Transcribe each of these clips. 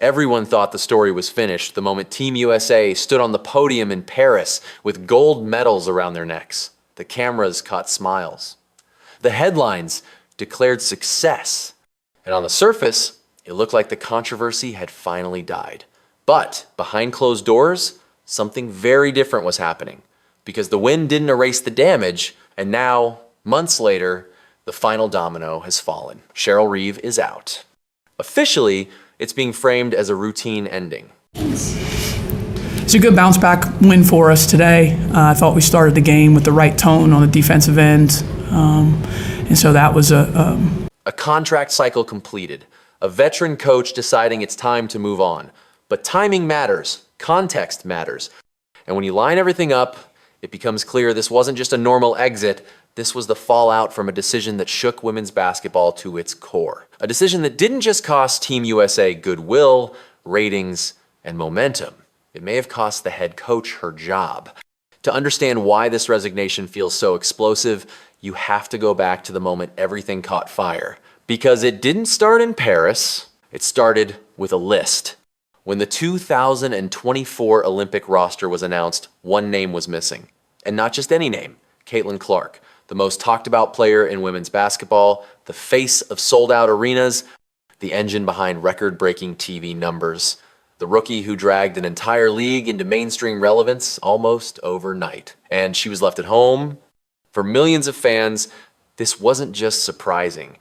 Everyone thought the story was finished the moment Team USA stood on the podium in Paris with gold medals around their necks. The cameras caught smiles. The headlines declared success. And on the surface, it looked like the controversy had finally died. But behind closed doors, something very different was happening. Because the win didn't erase the damage, and now, months later, the final domino has fallen. Cheryl Reeve is out. Officially, it's being framed as a routine ending. It's a good bounce back win for us today. I thought we started the game with the right tone on the defensive end. And so that was a contract cycle completed. A veteran coach deciding it's time to move on. But timing matters. Context matters. And when you line everything up, it becomes clear this wasn't just a normal exit. This was the fallout from a decision that shook women's basketball to its core. A decision that didn't just cost Team USA goodwill, ratings, and momentum. It may have cost the head coach her job. To understand why this resignation feels so explosive, you have to go back to the moment everything caught fire. Because it didn't start in Paris, it started with a list. When the 2024 Olympic roster was announced, one name was missing. And not just any name, Caitlin Clark. The most talked about player in women's basketball, the face of sold out arenas, the engine behind record-breaking TV numbers, the rookie who dragged an entire league into mainstream relevance almost overnight. And she was left at home. For millions of fans, this wasn't just surprising.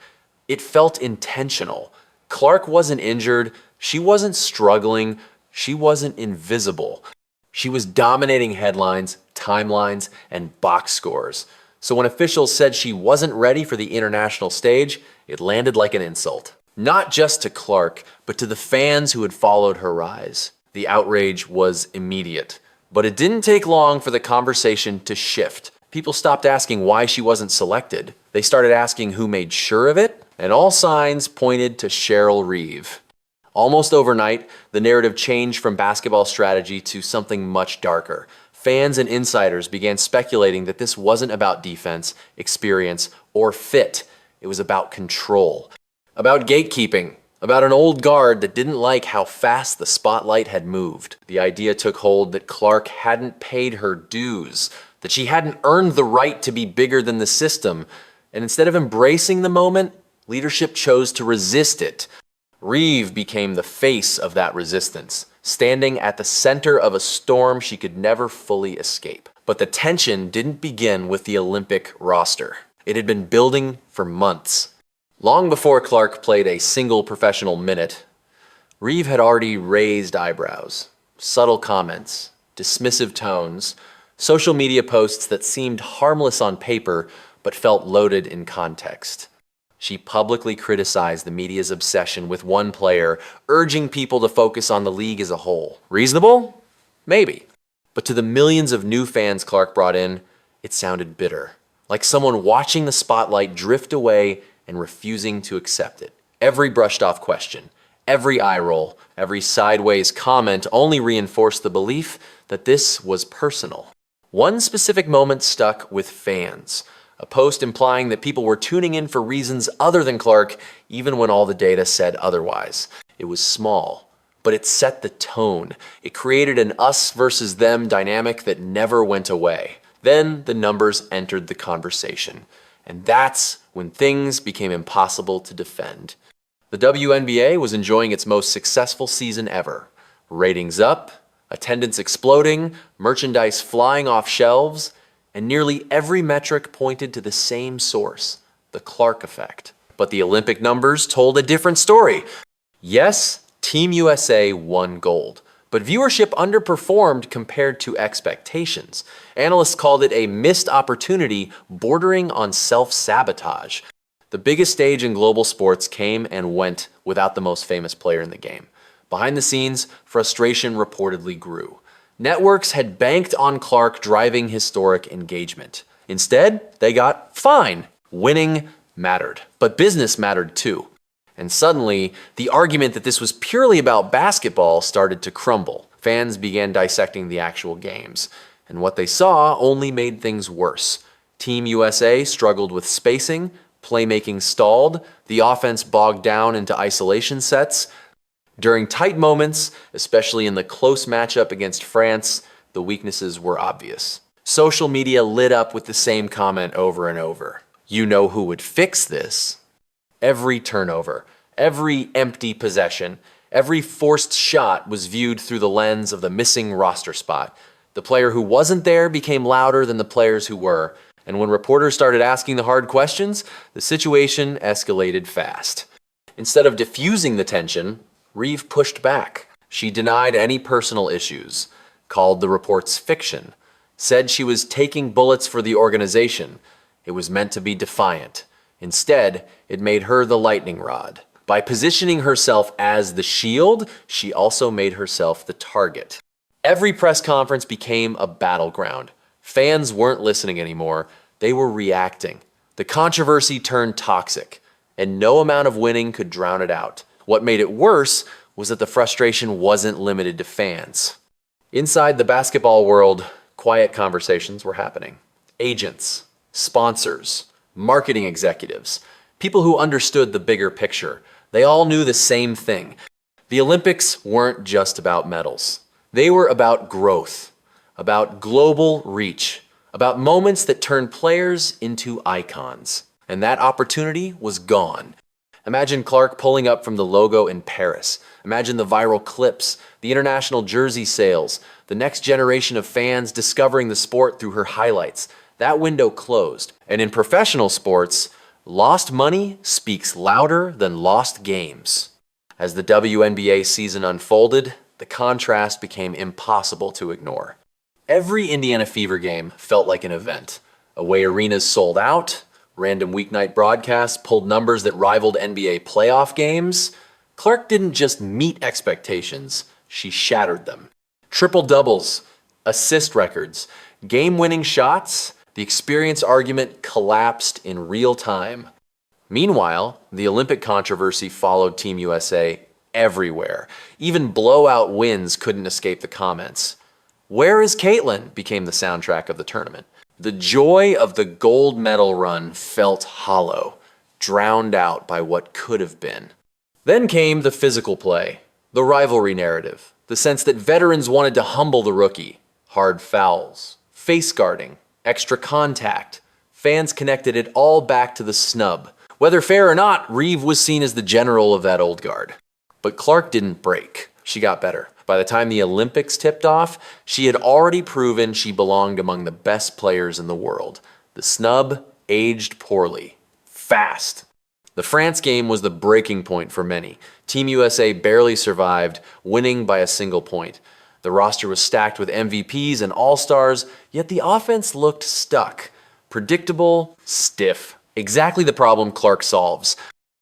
It felt intentional. Clark wasn't injured, she wasn't struggling, she wasn't invisible. She was dominating headlines, timelines, and box scores. So when officials said she wasn't ready for the international stage, it landed like an insult. Not just to Clark, but to the fans who had followed her rise. The outrage was immediate. But it didn't take long for the conversation to shift. People stopped asking why she wasn't selected. They started asking who made sure of it, and all signs pointed to Cheryl Reeve. Almost overnight, the narrative changed from basketball strategy to something much darker. Fans and insiders began speculating that this wasn't about defense, experience, or fit. It was about control, about gatekeeping, about an old guard that didn't like how fast the spotlight had moved. The idea took hold that Clark hadn't paid her dues, that she hadn't earned the right to be bigger than the system. And instead of embracing the moment, leadership chose to resist it. Reeve became the face of that resistance, standing at the center of a storm she could never fully escape. But the tension didn't begin with the Olympic roster. It had been building for months. Long before Clark played a single professional minute, Reeve had already raised eyebrows, subtle comments, dismissive tones, social media posts that seemed harmless on paper but felt loaded in context. She publicly criticized the media's obsession with one player, urging people to focus on the league as a whole. Reasonable? Maybe. But to the millions of new fans Clark brought in, it sounded bitter. Like someone watching the spotlight drift away and refusing to accept it. Every brushed off question, every eye roll, every sideways comment only reinforced the belief that this was personal. One specific moment stuck with fans. A post implying that people were tuning in for reasons other than Clark, even when all the data said otherwise. It was small, but it set the tone. It created an us versus them dynamic that never went away. Then the numbers entered the conversation. And that's when things became impossible to defend. The WNBA was enjoying its most successful season ever. Ratings up, attendance exploding, merchandise flying off shelves, and nearly every metric pointed to the same source, the Clark effect. But the Olympic numbers told a different story. Yes, Team USA won gold, but viewership underperformed compared to expectations. Analysts called it a missed opportunity bordering on self-sabotage. The biggest stage in global sports came and went without the most famous player in the game. Behind the scenes, frustration reportedly grew. Networks had banked on Clark driving historic engagement. Instead, they got fine. Winning mattered, but business mattered too. And suddenly, the argument that this was purely about basketball started to crumble. Fans began dissecting the actual games, and what they saw only made things worse. Team USA struggled with spacing, playmaking stalled, the offense bogged down into isolation sets. During tight moments, especially in the close matchup against France, the weaknesses were obvious. Social media lit up with the same comment over and over. You know who would fix this? Every turnover, every empty possession, every forced shot was viewed through the lens of the missing roster spot. The player who wasn't there became louder than the players who were. And when reporters started asking the hard questions, the situation escalated fast. Instead of diffusing the tension, Reeve pushed back. She denied any personal issues, called the reports fiction, said she was taking bullets for the organization. It was meant to be defiant. Instead, it made her the lightning rod. By positioning herself as the shield, she also made herself the target. Every press conference became a battleground. Fans weren't listening anymore, they were reacting. The controversy turned toxic, and no amount of winning could drown it out. What made it worse was that the frustration wasn't limited to fans. Inside the basketball world, quiet conversations were happening. Agents, sponsors, marketing executives, people who understood the bigger picture, they all knew the same thing. The Olympics weren't just about medals. They were about growth, about global reach, about moments that turned players into icons. And that opportunity was gone. Imagine Clark pulling up from the logo in Paris. Imagine the viral clips, the international jersey sales, the next generation of fans discovering the sport through her highlights. That window closed. And in professional sports, lost money speaks louder than lost games. As the WNBA season unfolded, the contrast became impossible to ignore. Every Indiana Fever game felt like an event. Away arenas sold out, random weeknight broadcasts pulled numbers that rivaled NBA playoff games. Clark didn't just meet expectations, she shattered them. Triple doubles, assist records, game-winning shots, the experience argument collapsed in real time. Meanwhile, the Olympic controversy followed Team USA everywhere. Even blowout wins couldn't escape the comments. "Where is Caitlin?" became the soundtrack of the tournament. The joy of the gold medal run felt hollow, drowned out by what could have been. Then came the physical play, the rivalry narrative, the sense that veterans wanted to humble the rookie. Hard fouls, face guarding, extra contact. Fans connected it all back to the snub. Whether fair or not, Reeve was seen as the general of that old guard. But Clark didn't break. She got better. By the time the Olympics tipped off, she had already proven she belonged among the best players in the world. The snub aged poorly, fast. The France game was the breaking point for many. Team USA barely survived, winning by a single point. The roster was stacked with MVPs and all-stars, yet the offense looked stuck. Predictable, stiff. Exactly the problem Clark solves.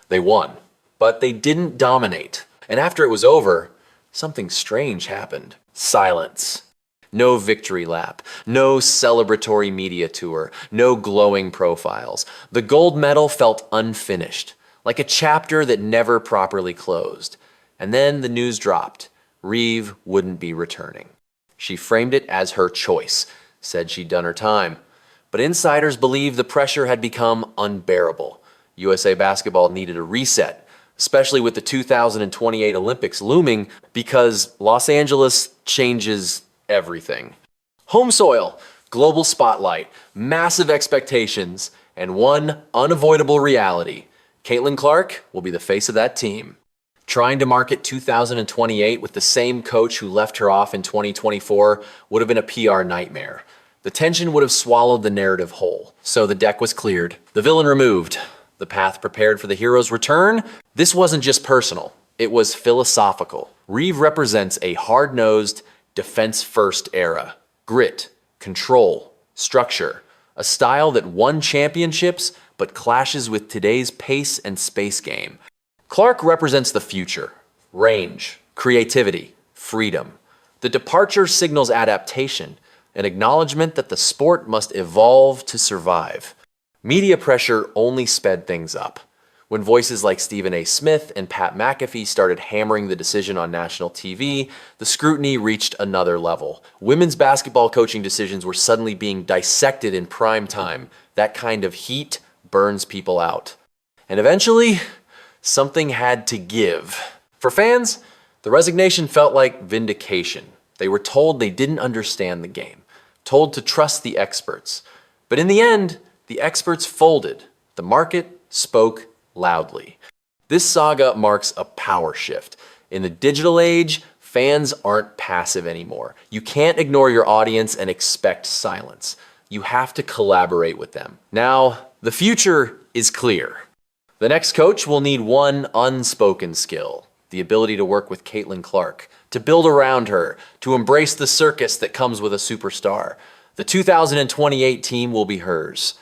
They won, but they didn't dominate. And after it was over, something strange happened. Silence. No victory lap. No celebratory media tour. No glowing profiles. The gold medal felt unfinished, like a chapter that never properly closed. And then the news dropped. Reeve wouldn't be returning. She framed it as her choice, said she'd done her time. But insiders believed the pressure had become unbearable. USA Basketball needed a reset, especially with the 2028 Olympics looming, because Los Angeles changes everything. Home soil, global spotlight, massive expectations, and one unavoidable reality. Caitlin Clark will be the face of that team. Trying to market 2028 with the same coach who left her off in 2024 would have been a PR nightmare. The tension would have swallowed the narrative whole. So the deck was cleared, the villain removed, the path prepared for the hero's return. This wasn't just personal, it was philosophical. Reeve represents a hard-nosed, defense-first era. Grit, control, structure. A style that won championships but clashes with today's pace and space game. Clark represents the future. Range, creativity, freedom. The departure signals adaptation, an acknowledgement that the sport must evolve to survive. Media pressure only sped things up. When voices like Stephen A. Smith and Pat McAfee started hammering the decision on national TV, the scrutiny reached another level. Women's basketball coaching decisions were suddenly being dissected in prime time. That kind of heat burns people out. And eventually, something had to give. For fans, The resignation felt like vindication. They were told they didn't understand the game, told to trust the experts. But in the end, the experts folded. The market spoke loudly. This saga marks a power shift. In the digital age, fans aren't passive anymore. You can't ignore your audience and expect silence. You have to collaborate with them. Now, the future is clear. The next coach will need one unspoken skill: the ability to work with Caitlin Clark, to build around her, to embrace the circus that comes with a superstar. The 2028 team will be hers.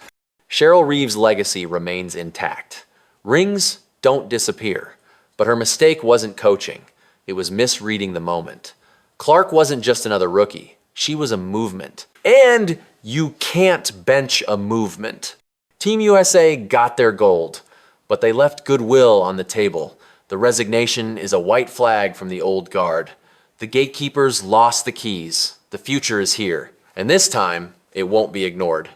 Cheryl Reeve's legacy remains intact. Rings don't disappear, but her mistake wasn't coaching. It was misreading the moment. Clark wasn't just another rookie. She was a movement. And you can't bench a movement. Team USA got their gold, but they left goodwill on the table. The resignation is a white flag from the old guard. The gatekeepers lost the keys. The future is here, and this time, it won't be ignored.